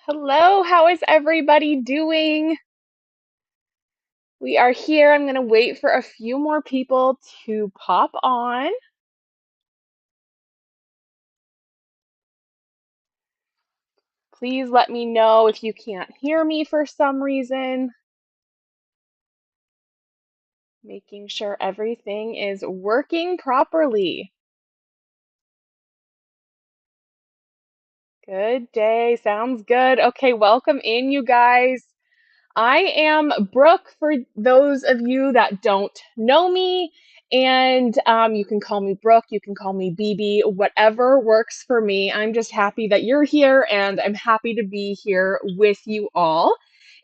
Hello, how is everybody doing? We are here. I'm going to wait for a few more people to pop on. Please let me know if you can't hear me for some reason. Making sure everything is working properly. Good day. Sounds good. Okay, welcome in, you guys. I am Brooke for those of you that don't know me, and you can call me Brooke, you can call me BB, whatever works for me. I'm just happy that you're here, and I'm happy to be here with you all.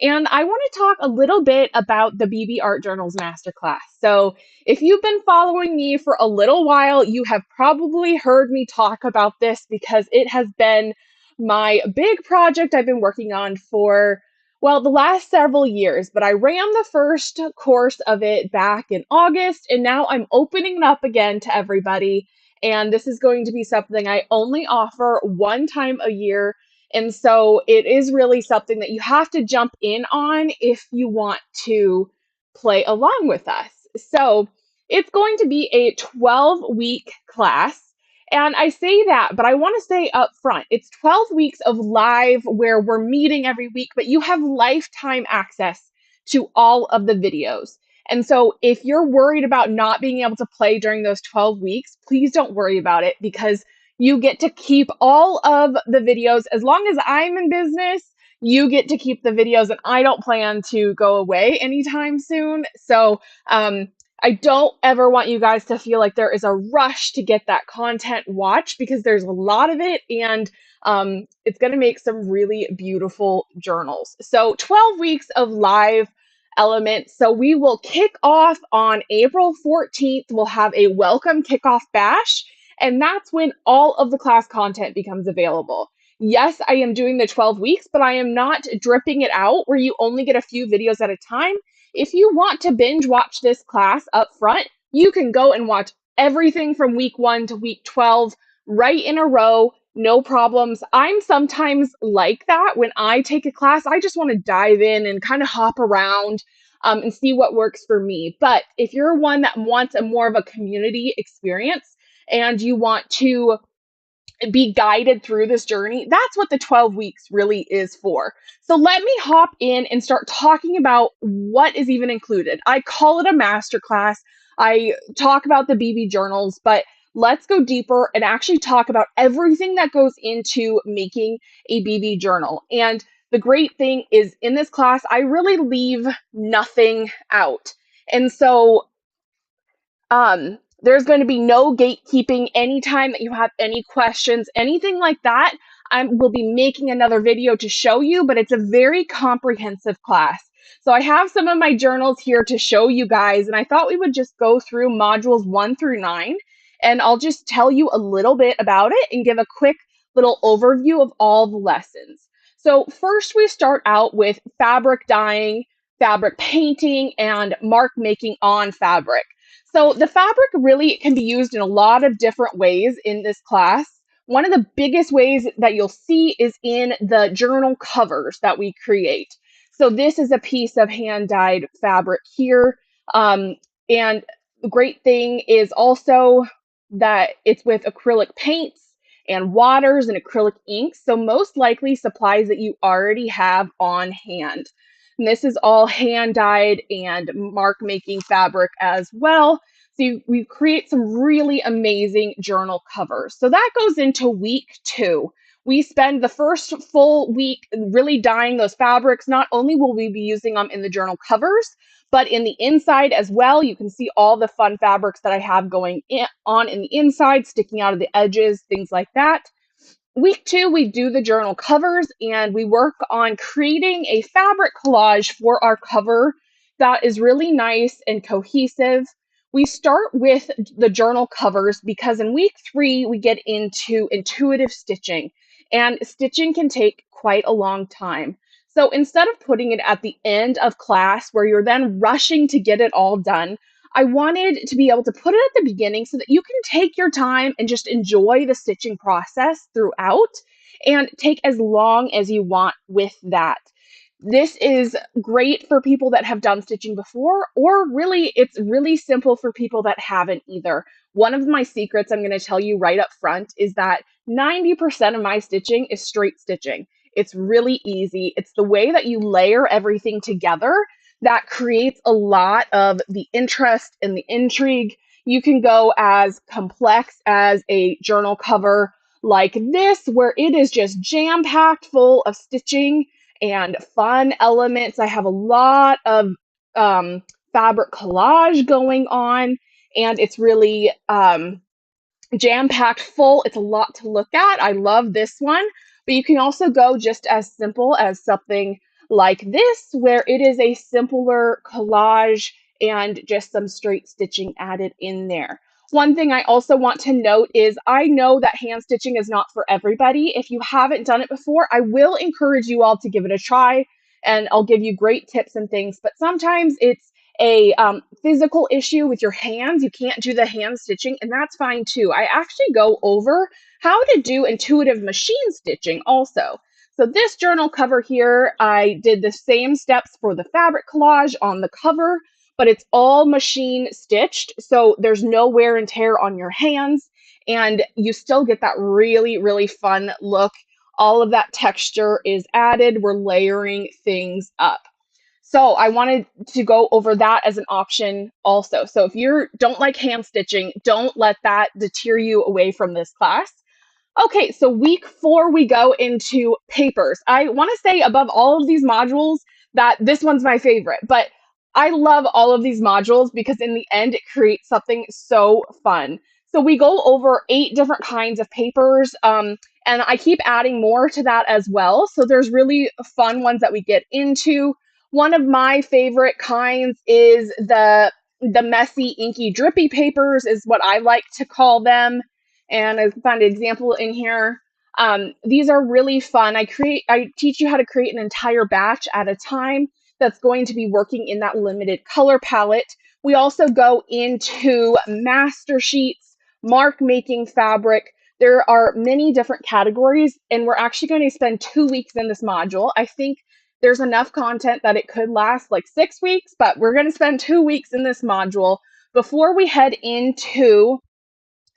And I want to talk a little bit about the BB Art Journals Masterclass. So, if you've been following me for a little while, you have probably heard me talk about this because it has been my big project I've been working on for the last several years, but I ran the first course of it back in August, and now I'm opening it up again to everybody. And this is going to be something I only offer one time a year. And so it is really something that you have to jump in on if you want to play along with us. So it's going to be a 12-week class. And I say that, but I want to say up front, it's 12 weeks of live where we're meeting every week, but you have lifetime access to all of the videos. And so if you're worried about not being able to play during those 12 weeks, please don't worry about it because you get to keep all of the videos. As long as I'm in business, you get to keep the videos, and I don't plan to go away anytime soon. So, I don't ever want you guys to feel like there is a rush to get that content watched because there's a lot of it, and it's going to make some really beautiful journals. So 12 weeks of live elements. So we will kick off on April 14th. We'll have a welcome kickoff bash, and that's when all of the class content becomes available. Yes, I am doing the 12 weeks, but I am not dripping it out where you only get a few videos at a time. If you want to binge watch this class up front, you can go and watch everything from week 1 to week 12 right in a row, no problems. I'm sometimes like that when I take a class. I just want to dive in and kind of hop around and see what works for me. But if you're one that wants a more of a community experience and you want to be guided through this journey, that's what the 12 weeks really is for. So let me hop in and start talking about what is even included. I call it a masterclass. I talk about the BB journals, but let's go deeper and actually talk about everything that goes into making a BB journal. And the great thing is in this class, I really leave nothing out. And so there's going to be no gatekeeping anytime that you have any questions, anything like that. I will be making another video to show you, but it's a very comprehensive class. So I have some of my journals here to show you guys, and I thought we would just go through modules 1 through 9, and I'll just tell you a little bit about it and give a quick little overview of all the lessons. So first we start out with fabric dyeing, fabric painting, and mark making on fabric. So the fabric really can be used in a lot of different ways in this class. One of the biggest ways that you'll see is in the journal covers that we create. So this is a piece of hand-dyed fabric here. And the great thing is also that it's with acrylic paints and waters and acrylic inks. So most likely supplies that you already have on hand. And this is all hand dyed and mark making fabric as well. So we create some really amazing journal covers. So that goes into week 2. We spend the first full week really dyeing those fabrics. Not only will we be using them in the journal covers, but in the inside as well. You can see all the fun fabrics that I have going on in the inside, sticking out of the edges, things like that. Week 2, we do the journal covers and we work on creating a fabric collage for our cover that is really nice and cohesive. We start with the journal covers because in week 3, we get into intuitive stitching, and stitching can take quite a long time. So instead of putting it at the end of class where you're then rushing to get it all done, I wanted to be able to put it at the beginning so that you can take your time and just enjoy the stitching process throughout. and take as long as you want with that. This is great for people that have done stitching before, or really, it's really simple for people that haven't either. One of my secrets I'm going to tell you right up front is that 90% of my stitching is straight stitching. It's really easy. It's the way that you layer everything together that creates a lot of the interest and the intrigue. You can go as complex as a journal cover like this, where it is just jam-packed full of stitching and fun elements. I have a lot of fabric collage going on, and it's really jam-packed full. It's a lot to look at. I love this one, but you can also go just as simple as something like this, where it is a simpler collage and just some straight stitching added in there. One thing I also want to note is I know that hand stitching is not for everybody. If you haven't done it before, I will encourage you all to give it a try, and I'll give you great tips and things, but sometimes it's a physical issue with your hands. You can't do the hand stitching, and that's fine too. I actually go over how to do intuitive machine stitching also. So this journal cover here, I did the same steps for the fabric collage on the cover, but it's all machine stitched, so there's no wear and tear on your hands, and you still get that really, really fun look. All of that texture is added. We're layering things up. So I wanted to go over that as an option also. So if you don't like hand stitching, don't let that deter you away from this class. Okay, so week 4, we go into papers. I want to say above all of these modules that this one's my favorite, but I love all of these modules because in the end, it creates something so fun. So we go over 8 different kinds of papers, and I keep adding more to that as well. So there's really fun ones that we get into. One of my favorite kinds is the messy, inky, drippy papers is what I like to call them. And I found an example in here. These are really fun. I teach you how to create an entire batch at a time that's going to be working in that limited color palette. We also go into master sheets, mark making fabric. There are many different categories, and we're actually going to spend 2 weeks in this module. I think there's enough content that it could last like 6 weeks, but we're going to spend 2 weeks in this module before we head into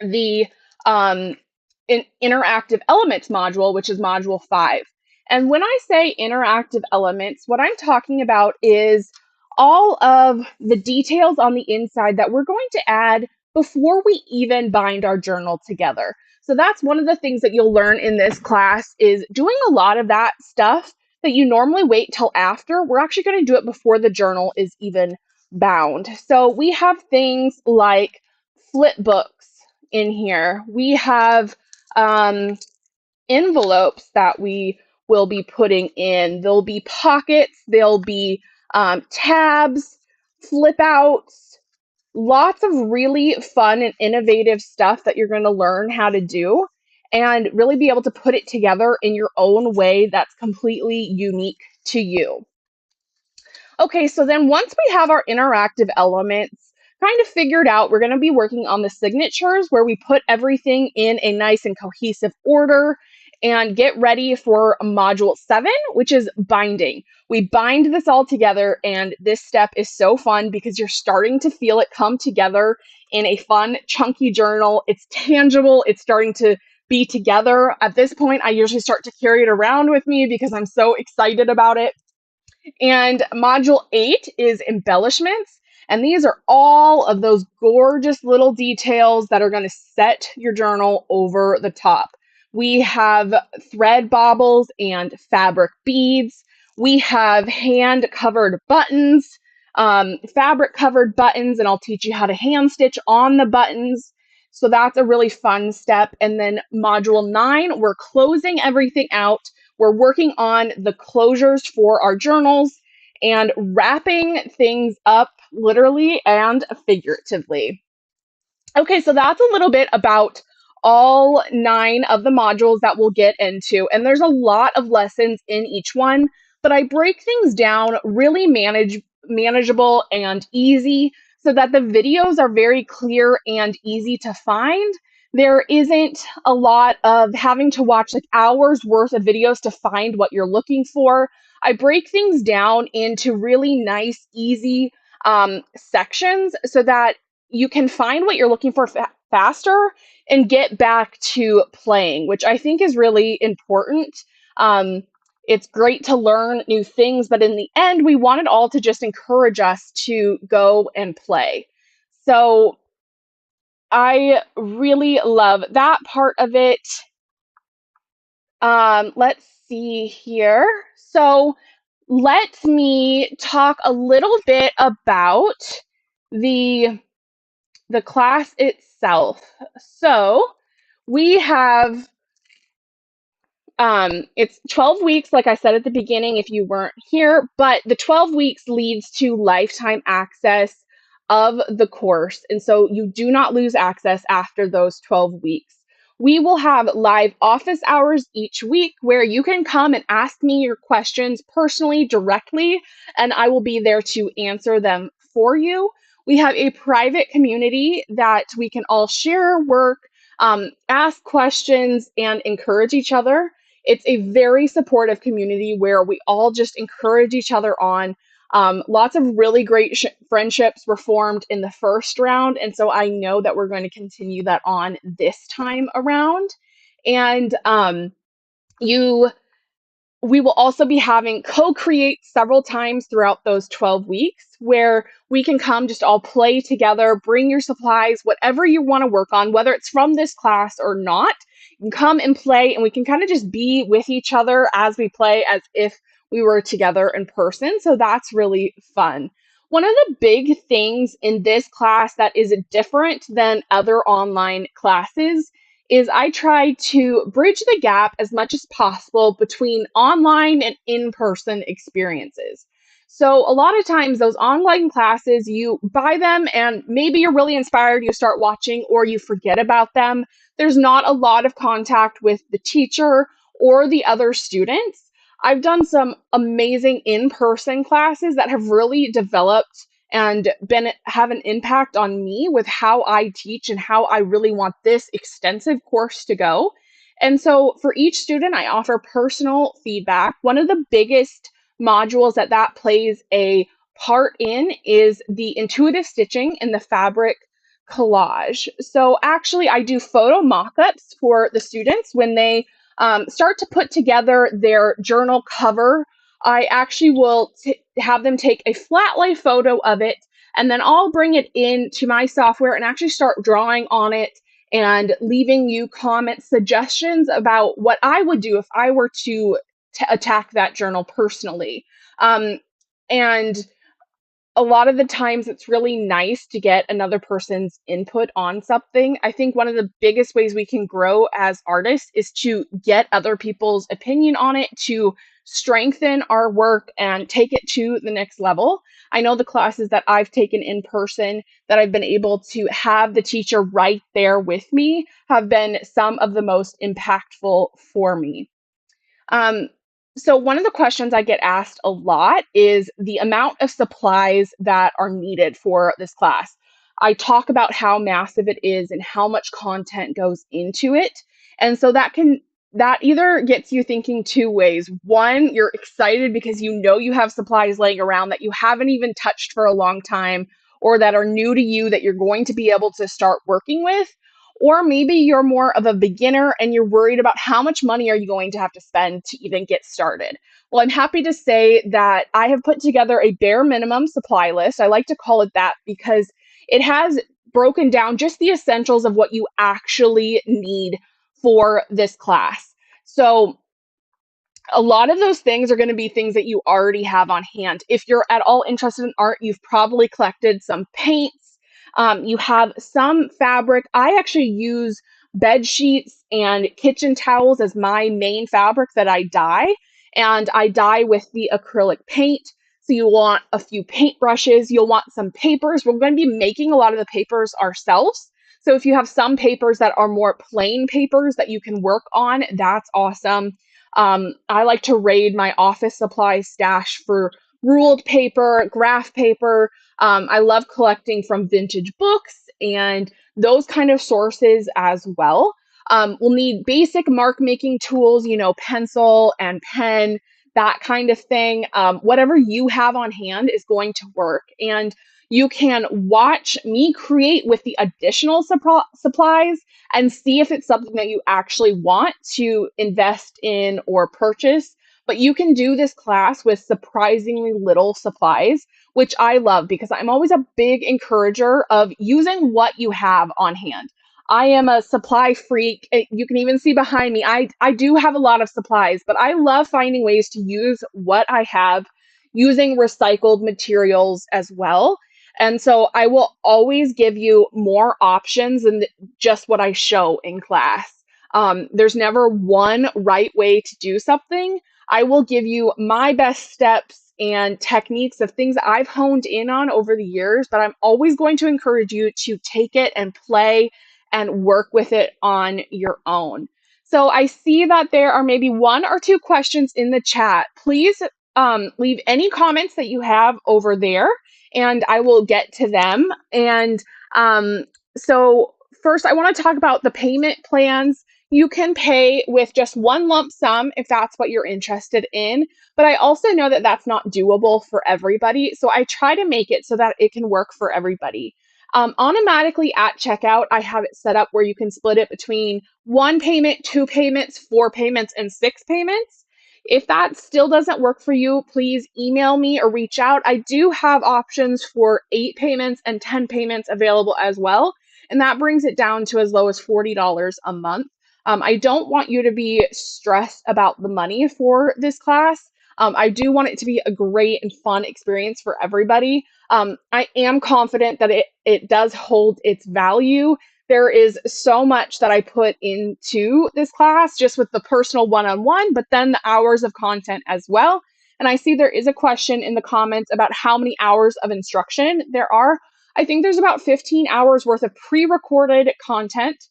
the interactive elements module, which is module 5. And when I say interactive elements, what I'm talking about is all of the details on the inside that we're going to add before we even bind our journal together. So that's one of the things that you'll learn in this class is doing a lot of that stuff that you normally wait till after. We're actually going to do it before the journal is even bound. So we have things like flip books in here. We have envelopes that we will be putting in. There'll be pockets, there'll be tabs, flip outs, lots of really fun and innovative stuff that you're going to learn how to do and really be able to put it together in your own way that's completely unique to you. Okay, so then once we have our interactive elements kind of figured out, we're going to be working on the signatures where we put everything in a nice and cohesive order and get ready for module 7, which is binding. We bind this all together, and this step is so fun because you're starting to feel it come together in a fun, chunky journal. It's tangible. It's starting to be together. At this point, I usually start to carry it around with me because I'm so excited about it. And module 8 is embellishments. And these are all of those gorgeous little details that are going to set your journal over the top. We have thread baubles and fabric beads. We have hand-covered buttons, fabric-covered buttons, and I'll teach you how to hand stitch on the buttons. So that's a really fun step. And then module 9, we're closing everything out. We're working on the closures for our journals and wrapping things up literally and figuratively. Okay, so that's a little bit about all 9 of the modules that we'll get into. And there's a lot of lessons in each one, but I break things down really manageable and easy so that the videos are very clear and easy to find. There isn't a lot of having to watch like hours worth of videos to find what you're looking for. I break things down into really nice, easy sections so that you can find what you're looking for faster and get back to playing, which I think is really important. Um, it's great to learn new things, but in the end, we want it all to just encourage us to go and play. So I really love that part of it. Let's see here. So let me talk a little bit about the the class itself. So we have it's 12 weeks, like I said at the beginning, if you weren't here, but the 12 weeks leads to lifetime access of the course. And so you do not lose access after those 12 weeks. We will have live office hours each week where you can come and ask me your questions personally, directly, and I will be there to answer them for you. We have a private community that we can all share work, ask questions, and encourage each other. It's a very supportive community where we all just encourage each other on. Lots of really great friendships were formed in the first round, and so I know that we're going to continue that on this time around. And you we will also be having co-create several times throughout those 12 weeks where we can come just all play together, bring your supplies, whatever you want to work on, whether it's from this class or not. You can come and play and we can kind of just be with each other as we play as if we were together in person. So that's really fun. One of the big things in this class that is different than other online classes is I try to bridge the gap as much as possible between online and in-person experiences. So a lot of times those online classes, you buy them and maybe you're really inspired, you start watching or you forget about them. There's not a lot of contact with the teacher or the other students. I've done some amazing in-person classes that have really developed and have an impact on me with how I teach and how I really want this extensive course to go. And so for each student, I offer personal feedback. One of the biggest modules that plays a part in is the intuitive stitching and the fabric collage. So actually, I do photo mock-ups for the students when they start to put together their journal cover. I actually will have them take a flat lay photo of it, and then I'll bring it into my software and actually start drawing on it and leaving you comments, suggestions about what I would do if I were to attack that journal personally. And a lot of the times it's really nice to get another person's input on something. I think one of the biggest ways we can grow as artists is to get other people's opinion on it, to strengthen our work and take it to the next level. I know the classes that I've taken in person that I've been able to have the teacher right there with me have been some of the most impactful for me. Um, so one of the questions I get asked a lot is the amount of supplies that are needed for this class. I talk about how massive it is and how much content goes into it. And so that either gets you thinking two ways. One, you're excited because you know you have supplies laying around that you haven't even touched for a long time or that are new to you that you're going to be able to start working with. Or maybe you're more of a beginner and you're worried about how much money are you going to have to spend to even get started. Well, I'm happy to say that I have put together a bare minimum supply list. I like to call it that because it has broken down just the essentials of what you actually need for this class. So a lot of those things are going to be things that you already have on hand. If you're at all interested in art, you've probably collected some paints. You have some fabric. I actually use bed sheets and kitchen towels as my main fabric that I dye, and I dye with the acrylic paint. So you want a few paint brushes. You'll want some papers. We're going to be making a lot of the papers ourselves. So if you have some papers that are more plain papers that you can work on, that's awesome. I like to raid my office supply stash for ruled paper, graph paper. I love collecting from vintage books and those kind of sources as well. We'll need basic mark making tools, you know, pencil and pen, that kind of thing. Whatever you have on hand is going to work. And you can watch me create with the additional supplies and see if it's something that you actually want to invest in or purchase. But you can do this class with surprisingly little supplies, which I love because I'm always a big encourager of using what you have on hand. I am a supply freak. You can even see behind me, I do have a lot of supplies, but I love finding ways to use what I have using recycled materials as well. And so I will always give you more options than just what I show in class. There's never one right way to do something. I will give you my best steps and techniques of things that I've honed in on over the years, but I'm always going to encourage you to take it and play and work with it on your own. So I see that there are maybe one or two questions in the chat. Please leave any comments that you have over there and I will get to them. And so first, I want to talk about the payment plans. You can pay with just one lump sum if that's what you're interested in. But I also know that that's not doable for everybody. So I try to make it so that it can work for everybody. Automatically at checkout, I have it set up where you can split it between one payment, two payments, four payments, and six payments. If that still doesn't work for you, please email me or reach out. I do have options for 8 payments and 10 payments available as well. And that brings it down to as low as $40 a month. I don't want you to be stressed about the money for this class. I do want it to be a great and fun experience for everybody. I am confident that it does hold its value. There is so much that I put into this class just with the personal one-on-one, but then the hours of content as well. And I see there is a question in the comments about how many hours of instruction there are. I think there's about 15 hours worth of pre-recorded content.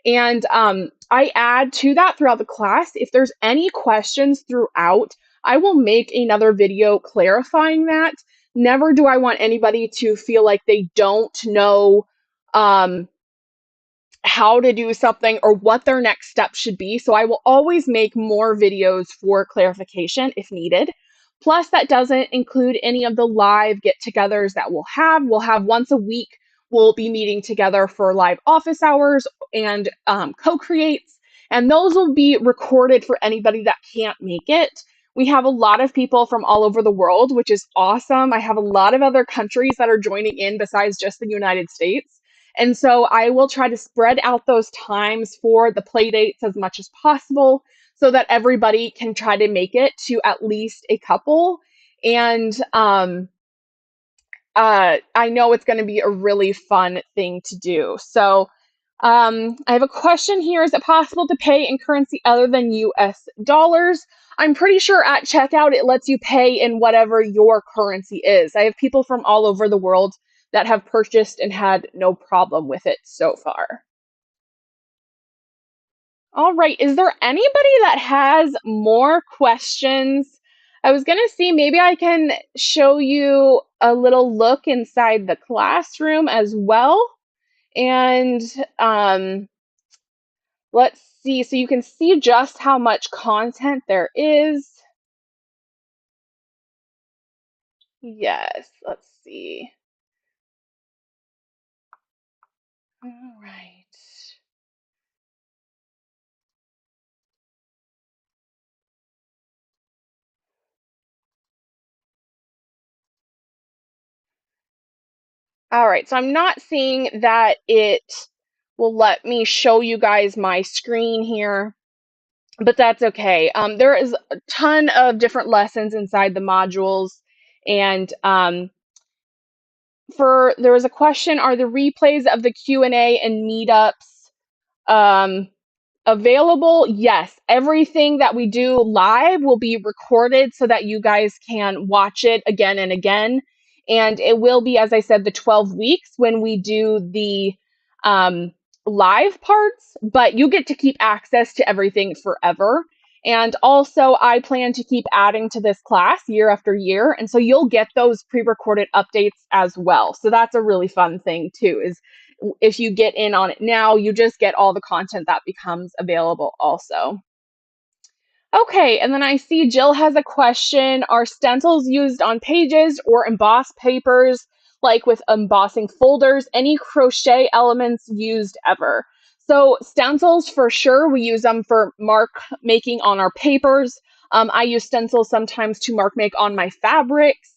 And I add to that throughout the class. If there's any questions throughout, I will make another video clarifying that. Never do I want anybody to feel like they don't know how to do something or what their next step should be. So I will always make more videos for clarification if needed. Plus, that doesn't include any of the live get-togethers that we'll have. We'll have once a week. We'll be meeting together for live office hours and co-creates. And those will be recorded for anybody that can't make it. We have a lot of people from all over the world, which is awesome. I have a lot of other countries that are joining in besides just the United States. And so I will try to spread out those times for the play dates as much as possible so that everybody can try to make it to at least a couple. And I know it's going to be a really fun thing to do. So I have a question here. Is it possible to pay in currency other than US dollars? I'm pretty sure at checkout it lets you pay in whatever your currency is. I have people from all over the world that have purchased and had no problem with it so far. All right, is there anybody that has more questions? I was gonna see, maybe I can show you a little look inside the classroom as well. And let's see, so you can see just how much content there is. Yes, let's see. All right. All right, so I'm not seeing that it will let me show you guys my screen here, but that's okay. There is a ton of different lessons inside the modules, and there was a question: are the replays of the Q&A and meetups available? Yes, everything that we do live will be recorded so that you guys can watch it again and again. And it will be, as I said, the 12 weeks when we do the live parts, but you get to keep access to everything forever. And also, I plan to keep adding to this class year after year. And so you'll get those pre-recorded updates as well. So that's a really fun thing too, is If you get in on it now, you just get all the content that becomes available also. Okay, and then I see Jill has a question. Are stencils used on pages or embossed papers, like with embossing folders? Any crochet elements used ever? So stencils, for sure, we use them for mark making on our papers. I use stencils sometimes to mark make on my fabrics.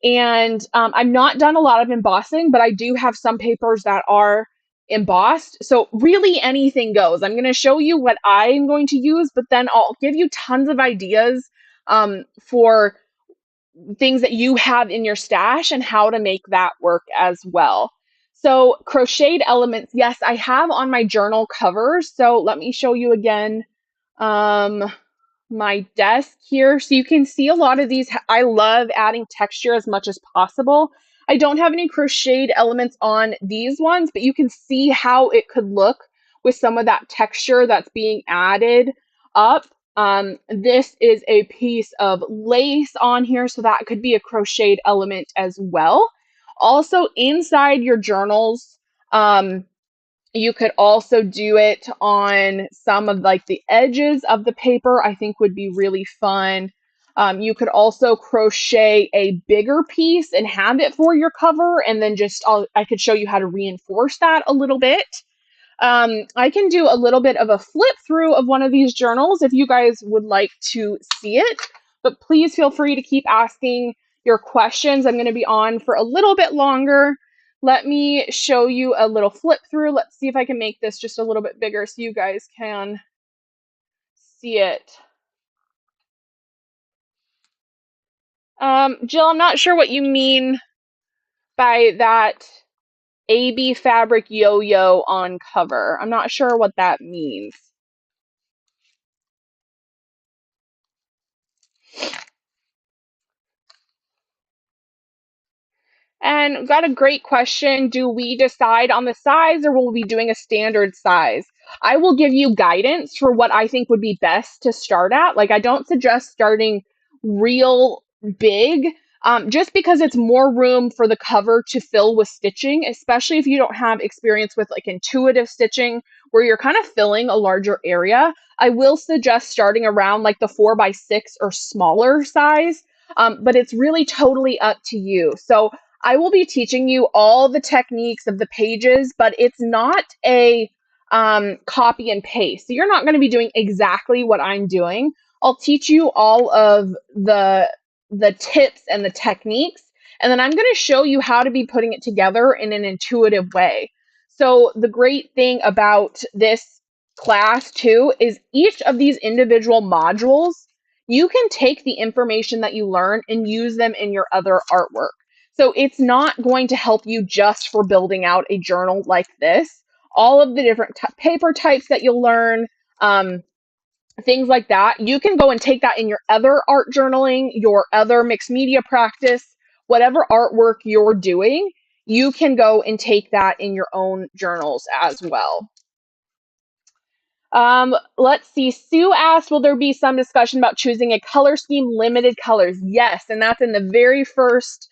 And I've not done a lot of embossing, but I do have some papers that are embossed. So really anything goes. I'm going to show you what I'm going to use, but then I'll give you tons of ideas for things that you have in your stash and how to make that work as well. So crocheted elements, yes, I have on my journal covers. So let me show you again. My desk here. So you can see a lot of these. I love adding texture as much as possible. I don't have any crocheted elements on these ones, but you can see how it could look with some of that texture that's being added up. This is a piece of lace on here, so that could be a crocheted element as well. Also, inside your journals, you could also do it on some of like the edges of the paper, I think would be really fun. You could also crochet a bigger piece and have it for your cover, and then I could show you how to reinforce that a little bit. I can do a little bit of a flip through of one of these journals if you guys would like to see it, but please feel free to keep asking your questions. I'm going to be on for a little bit longer. Let me show you a little flip through. Let's see if I can make this just a little bit bigger so you guys can see it. Jill, I'm not sure what you mean by that AB fabric yo-yo on cover. I'm not sure what that means. And got a great question. Do we decide on the size or will we be doing a standard size? I will give you guidance for what I think would be best to start at. Like, I don't suggest starting real big, just because it's more room for the cover to fill with stitching, especially if you don't have experience with like intuitive stitching where you're kind of filling a larger area. I will suggest starting around like the 4x6 or smaller size, but it's really totally up to you. So I will be teaching you all the techniques of the pages, but it's not a copy and paste. So you're not going to be doing exactly what I'm doing. I'll teach you all of the tips and the techniques, and then I'm going to show you how to be putting it together in an intuitive way. So the great thing about this class too is each of these individual modules, you can take the information that you learn and use them in your other artwork. So it's not going to help you just for building out a journal like this. All of the different paper types that you'll learn, things like that, you can go and take that in your other art journaling, your other mixed media practice, whatever artwork you're doing, you can go and take that in your own journals as well. Let's see. Sue asked, will there be some discussion about choosing a color scheme, limited colors? Yes, and that's in the very first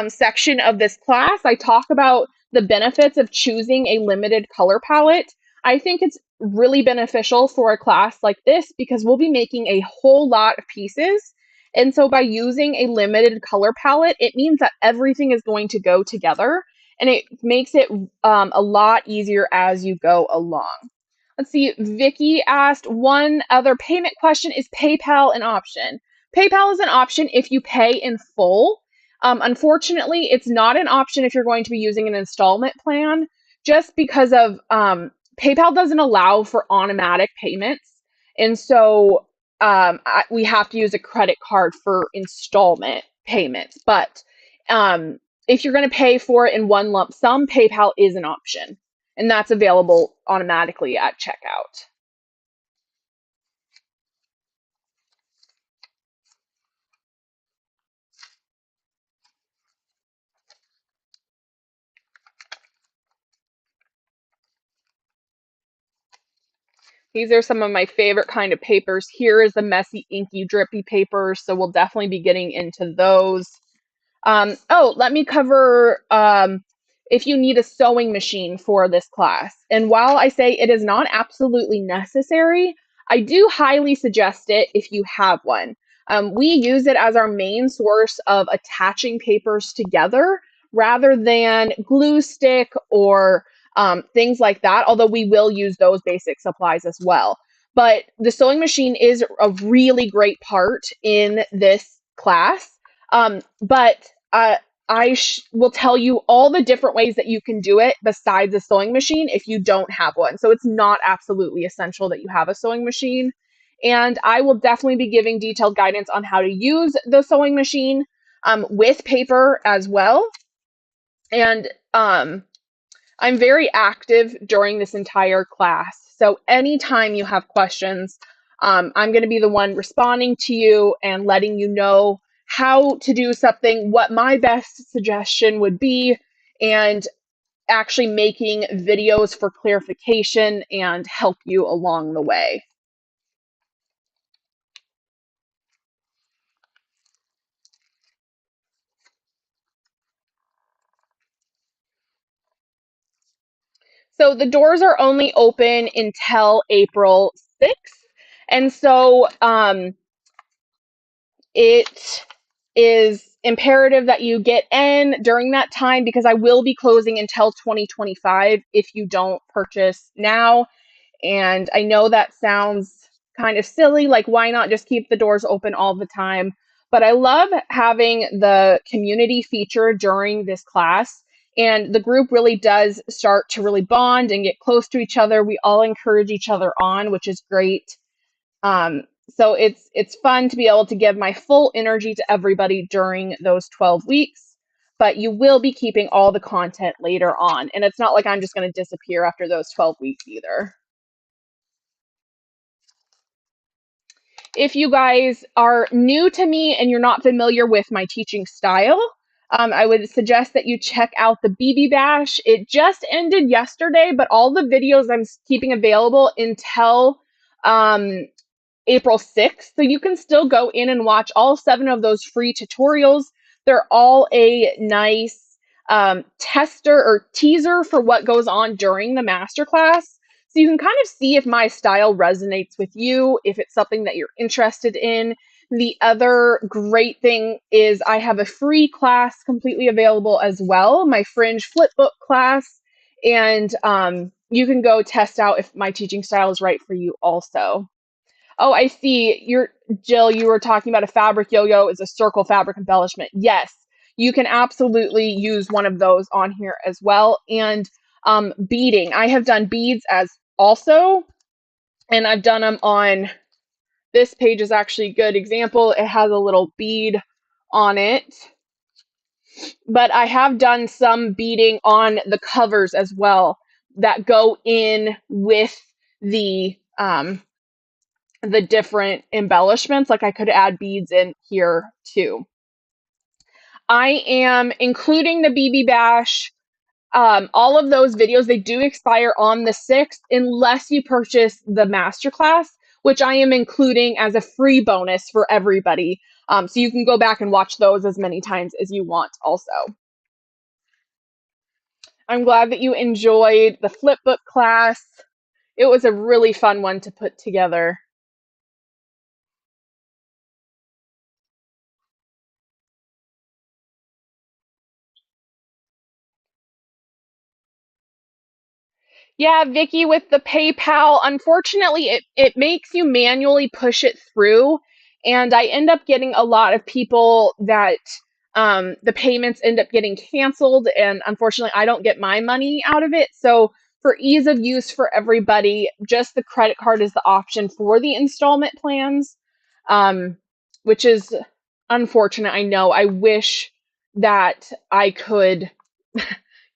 section of this class. I talk about the benefits of choosing a limited color palette. I think it's really beneficial for a class like this because we'll be making a whole lot of pieces. And so by using a limited color palette, it means that everything is going to go together and it makes it a lot easier as you go along. Let's see, Vicky asked, one other payment question, is PayPal an option? PayPal is an option if you pay in full. Unfortunately, it's not an option if you're going to be using an installment plan, just because of PayPal doesn't allow for automatic payments. And so we have to use a credit card for installment payments. But if you're going to pay for it in one lump sum, PayPal is an option. And that's available automatically at checkout. These are some of my favorite kind of papers. Here is the messy, inky, drippy paper, so we'll definitely be getting into those. Oh, let me cover if you need a sewing machine for this class. And while I say it is not absolutely necessary, I do highly suggest it if you have one. We use it as our main source of attaching papers together rather than glue stick or things like that, although we will use those basic supplies as well. But the sewing machine is a really great part in this class. But I will tell you all the different ways that you can do it besides a sewing machine if you don't have one. So it's not absolutely essential that you have a sewing machine. And I will definitely be giving detailed guidance on how to use the sewing machine with paper as well. And I'm very active during this entire class. So anytime you have questions, I'm going to be the one responding to you and letting you know how to do something, what my best suggestion would be, and actually making videos for clarification and help you along the way. So the doors are only open until April 6th. And so it is imperative that you get in during that time because I will be closing until 2025 if you don't purchase now. And I know that sounds kind of silly, like why not just keep the doors open all the time? But I love having the community feature during this class. And the group really does start to really bond and get close to each other. We all encourage each other on, which is great. So it's fun to be able to give my full energy to everybody during those 12 weeks, but you will be keeping all the content later on. And it's not like I'm just going to disappear after those 12 weeks either. If you guys are new to me and you're not familiar with my teaching style, I would suggest that you check out the BB Bash. It just ended yesterday, but all the videos I'm keeping available until April 6th. So you can still go in and watch all 7 of those free tutorials. They're all a nice tester or teaser for what goes on during the masterclass. So you can kind of see if my style resonates with you, if it's something that you're interested in. The other great thing is I have a free class completely available as well, my Fringe Flipbook class. And you can go test out if my teaching style is right for you also. Oh, I see. Jill, you were talking about a fabric yo-yo is a circle fabric embellishment. Yes, you can absolutely use one of those on here as well. And beading. I have done beads as also, and I've done them on, this page is actually a good example. It has a little bead on it. But I have done some beading on the covers as well that go in with the different embellishments. Like I could add beads in here too. I am including the BB Bash. All of those videos, they do expire on the 6th unless you purchase the masterclass, which I am including as a free bonus for everybody. So you can go back and watch those as many times as you want also. I'm glad that you enjoyed the flipbook class. It was a really fun one to put together. Yeah, Vicky, with the PayPal, unfortunately, it makes you manually push it through, and I end up getting a lot of people that the payments end up getting canceled, and unfortunately, I don't get my money out of it. So, for ease of use for everybody, just the credit card is the option for the installment plans, which is unfortunate. I know. I wish that I could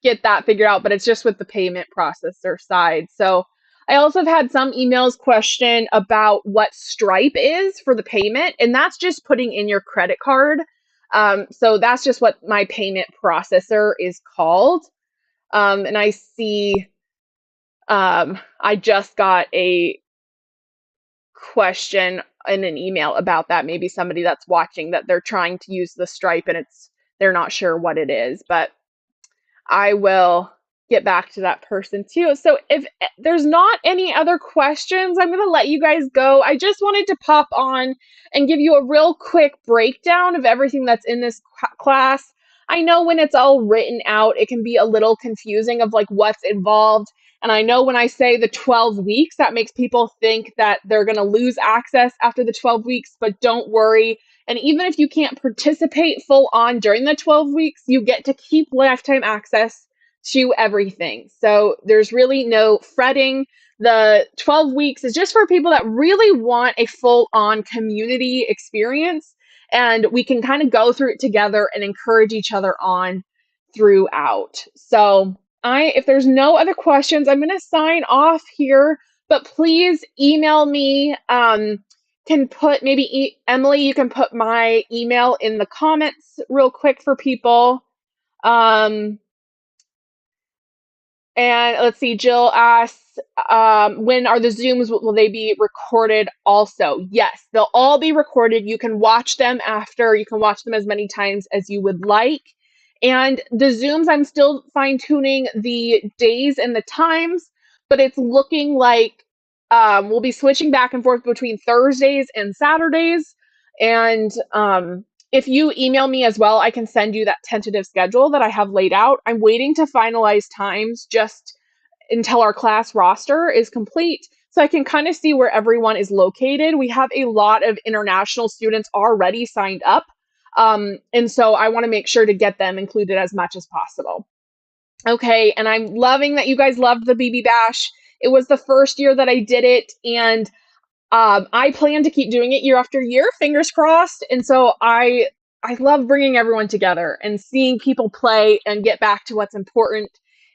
get that figured out, but it's just with the payment processor side. So I also have had some emails question about what Stripe is for the payment, and that's just putting in your credit card. So that's just what my payment processor is called. And I see I just got a question in an email about that. Maybe somebody that's watching that they're trying to use the Stripe and they're not sure what it is, but I will get back to that person too. So if there's not any other questions, I'm going to let you guys go. I just wanted to pop on and give you a real quick breakdown of everything that's in this class. I know when it's all written out, it can be a little confusing of like what's involved. And I know when I say the 12 weeks, that makes people think that they're going to lose access after the 12 weeks, but don't worry. And even if you can't participate full on during the 12 weeks, you get to keep lifetime access to everything. So there's really no fretting. The 12 weeks is just for people that really want a full on community experience. And we can kind of go through it together and encourage each other on throughout. So if there's no other questions, I'm going to sign off here, but please email me. Can put maybe Emily, you can put my email in the comments real quick for people. And let's see, Jill asks, when are the Zooms, will they be recorded also? Yes, they'll all be recorded. You can watch them after, you can watch them as many times as you would like. And the Zooms, I'm still fine tuning the days and the times, but it's looking like we'll be switching back and forth between Thursdays and Saturdays. And if you email me as well, I can send you that tentative schedule that I have laid out. I'm waiting to finalize times just until our class roster is complete so I can kind of see where everyone is located. We have a lot of international students already signed up. And so I want to make sure to get them included as much as possible. Okay, and I'm loving that you guys loved the BB Bash. It was the first year that I did it, and I plan to keep doing it year after year, fingers crossed. And so I love bringing everyone together and seeing people play and get back to what's important.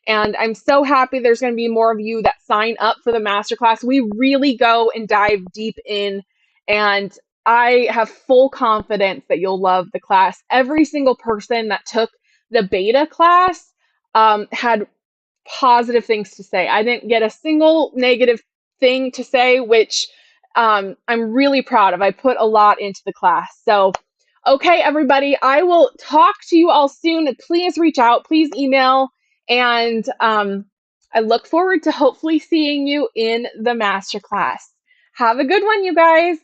And I'm so happy there's going to be more of you that sign up for the masterclass. We really go and dive deep in, and I have full confidence that you'll love the class. Every single person that took the beta class had positive things to say. I didn't get a single negative thing to say, which I'm really proud of. I put a lot into the class. So, okay, everybody, I will talk to you all soon. Please reach out, please email, and I look forward to hopefully seeing you in the masterclass. Have a good one, you guys.